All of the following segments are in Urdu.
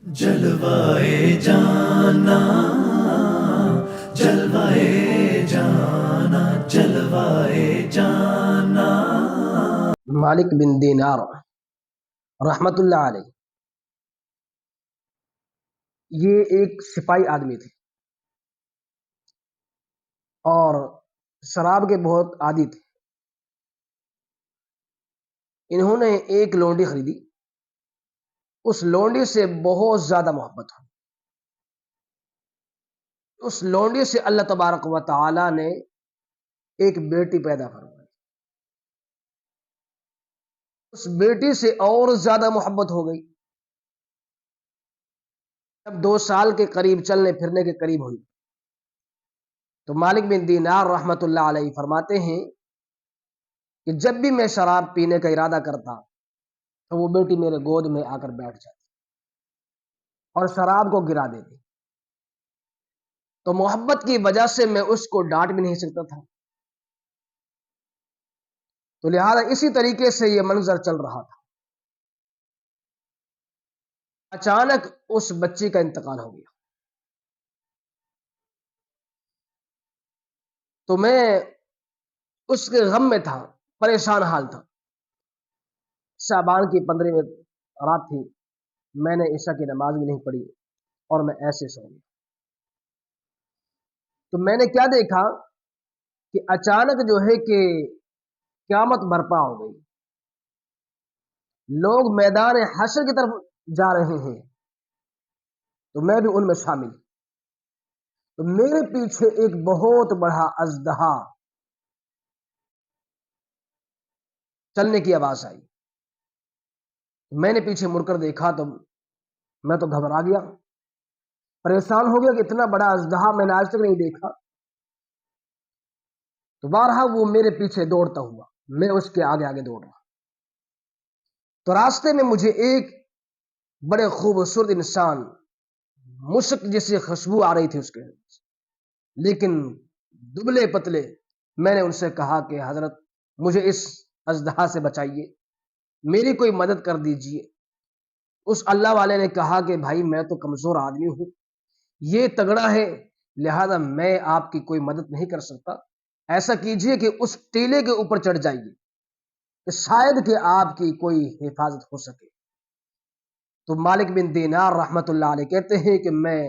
جلوائے جانا، جلوائے جانا، جلوائے جانا۔ مالک بن دینار رحمت اللہ علیہ، یہ ایک سپاہی آدمی تھے اور شراب کے بہت عادی تھے۔ انہوں نے ایک لونڈی خریدی، اس لونڈی سے بہت زیادہ محبت ہوئی۔ اس لونڈی سے اللہ تبارک و تعالی نے ایک بیٹی پیدا فرمائی۔ اس بیٹی سے اور زیادہ محبت ہو گئی۔ جب 2 سال کے قریب چلنے پھرنے کے قریب ہوئی تو مالک بن دینار رحمت اللہ علیہ فرماتے ہیں کہ جب بھی میں شراب پینے کا ارادہ کرتا تو وہ بیٹی میرے گود میں آ کر بیٹھ جاتی اور شراب کو گرا دیتی۔ تو محبت کی وجہ سے میں اس کو ڈانٹ بھی نہیں سکتا تھا، تو لہذا اسی طریقے سے یہ منظر چل رہا تھا۔ اچانک اس بچی کا انتقال ہو گیا تو میں اس کے غم میں تھا، پریشان حال تھا۔ شعبان کی 15ویں رات تھی، میں نے عشاء کی نماز بھی نہیں پڑھی اور میں ایسے سو گیا۔ تو میں نے کیا دیکھا کہ اچانک جو ہے کہ قیامت برپا ہو گئی، لوگ میدان حشر کی طرف جا رہے ہیں، تو میں بھی ان میں شامل۔ تو میرے پیچھے ایک بہت بڑا اژدہا چلنے کی آواز آئی۔ میں نے پیچھے مڑ کر دیکھا تو میں تو گھبرا گیا، پریشان ہو گیا کہ اتنا بڑا اژدہا میں نے آج تک نہیں دیکھا۔ تو بارہا وہ میرے پیچھے دوڑتا ہوا، میں اس کے آگے آگے دوڑ رہا۔ تو راستے میں مجھے ایک بڑے خوبصورت انسان، مشک جیسی خوشبو آ رہی تھی اس کے، لیکن دبلے پتلے۔ میں نے ان سے کہا کہ حضرت مجھے اس اژدہا سے بچائیے، میری کوئی مدد کر دیجئے۔ اس اللہ والے نے کہا کہ بھائی میں تو کمزور آدمی ہوں، یہ تگڑا ہے، لہذا میں آپ کی کوئی مدد نہیں کر سکتا۔ ایسا کیجئے کہ اس ٹیلے کے اوپر چڑھ جائیے کہ شاید کہ آپ کی کوئی حفاظت ہو سکے۔ تو مالک بن دینار رحمت اللہ علیہ کہتے ہیں کہ میں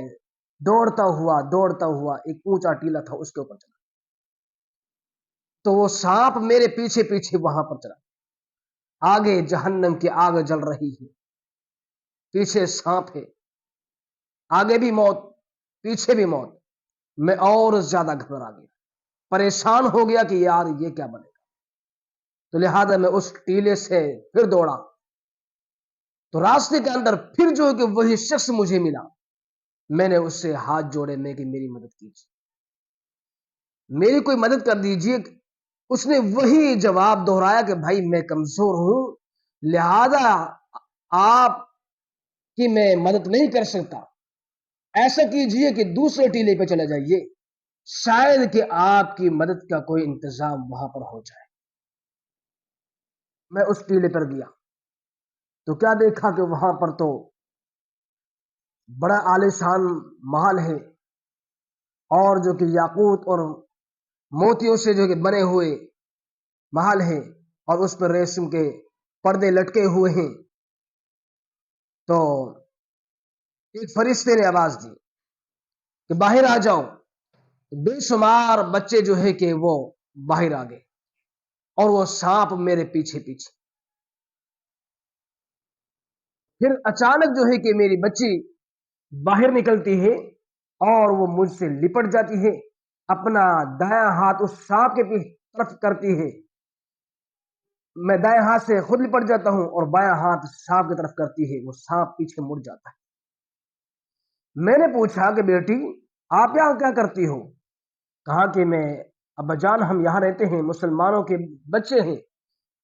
دوڑتا ہوا ایک اونچا ٹیلا تھا اس کے اوپر چلا، تو وہ سانپ میرے پیچھے پیچھے وہاں پر چلا۔ آگے جہنم کی آگ جل رہی ہے، پیچھے سانپ ہے، آگے بھی موت پیچھے بھی موت۔ میں اور زیادہ گھبرا گیا، پریشان ہو گیا کہ یار یہ کیا بنے گا۔ تو لہذا میں اس ٹیلے سے پھر دوڑا، تو راستے کے اندر پھر جو کہ وہی شخص مجھے ملا۔ میں نے اس سے ہاتھ جوڑے، میں کہ میری مدد کیجیے، میری کوئی مدد کر دیجیے۔ اس نے وہی جواب دہرایا کہ بھائی میں کمزور ہوں، لہذا آپ کی میں مدد نہیں کر سکتا۔ ایسا کیجیے کہ دوسرے ٹیلے پہ چلے جائیے، شاید کہ آپ کی مدد کا کوئی انتظام وہاں پر ہو جائے۔ میں اس ٹیلے پر گیا تو کیا دیکھا کہ وہاں پر تو بڑا عالیشان محل ہے، اور جو کہ یاقوت اور موتیوں سے جو کہ بنے ہوئے محل ہے، اور اس پر ریشم کے پردے لٹکے ہوئے ہیں۔ تو ایک فرشتے نے آواز دی کہ باہر آ جاؤ۔ بے شمار بچے جو ہے کہ وہ باہر آ گئے، اور وہ سانپ میرے پیچھے پیچھے۔ پھر اچانک جو ہے کہ میری بچی باہر نکلتی ہے اور وہ مجھ سے لپٹ جاتی ہے، اپنا دایاں ہاتھ اس سانپ کے طرف کرتی ہے، میں دائیں ہاتھ سے خود لپٹ جاتا ہوں اور بایاں ہاتھ سانپ کی طرف کرتی ہے، وہ سانپ پیچھے مڑ جاتا ہے۔ میں نے پوچھا کہ بیٹی آپ یہاں کیا کرتی ہو؟ کہا کہ میں ابا جان ہم یہاں رہتے ہیں، مسلمانوں کے بچے ہیں،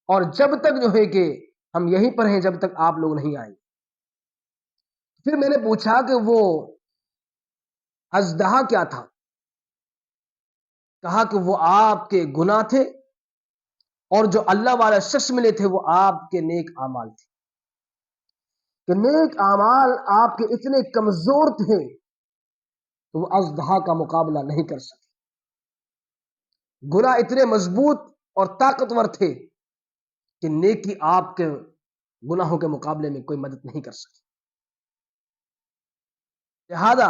اور جب تک جو ہے کہ ہم یہیں پر ہیں جب تک آپ لوگ نہیں آئے۔ پھر میں نے پوچھا کہ وہ اژدہا کیا تھا؟ کہا کہ وہ آپ کے گناہ تھے، اور جو اللہ والا شخص ملے تھے وہ آپ کے نیک اعمال تھے۔ کہ نیک اعمال آپ کے اتنے کمزور تھے تو وہ اژدہا کا مقابلہ نہیں کر سکے، گناہ اتنے مضبوط اور طاقتور تھے کہ نیکی آپ کے گناہوں کے مقابلے میں کوئی مدد نہیں کر سکی۔ لہذا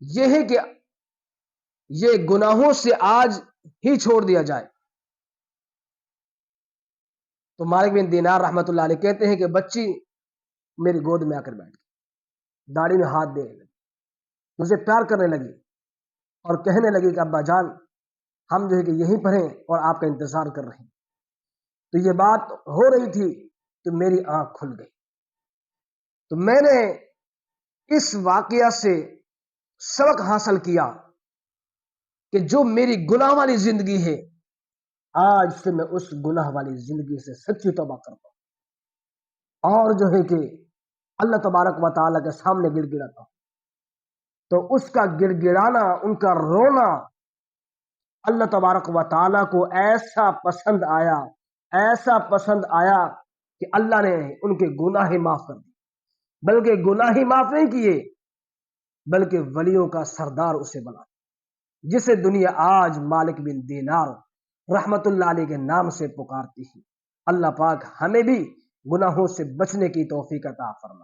یہ ہے کہ یہ گناہوں سے آج ہی چھوڑ دیا جائے۔ تو مالک بن دینار رحمت اللہ علیہ کہتے ہیں کہ بچی میری گود میں آ کر بیٹھ گئی، داڑھی میں ہاتھ دینے لگی، مجھے پیار کرنے لگی اور کہنے لگی کہ ابا جان ہم جو ہے کہ یہیں پر ہیں اور آپ کا انتظار کر رہے ہیں۔ تو یہ بات ہو رہی تھی تو میری آنکھ کھل گئی۔ تو میں نے اس واقعہ سے سبق حاصل کیا کہ جو میری گناہ والی زندگی ہے، آج سے میں اس گناہ والی زندگی سے سچی توبہ کرتا ہوں اور جو ہے کہ اللہ تبارک و تعالیٰ کے سامنے گڑ گڑاتا ہوں۔ تو اس کا گڑ گڑانا، ان کا رونا اللہ تبارک و تعالیٰ کو ایسا پسند آیا کہ اللہ نے ان کے گناہ معاف کر دیے، بلکہ گناہ ہی معاف نہیں کیے بلکہ ولیوں کا سردار اسے بنا، جسے دنیا آج مالک بن دینار رحمت اللہ علیہ کے نام سے پکارتی ہے۔ اللہ پاک ہمیں بھی گناہوں سے بچنے کی توفیق عطا فرمائے۔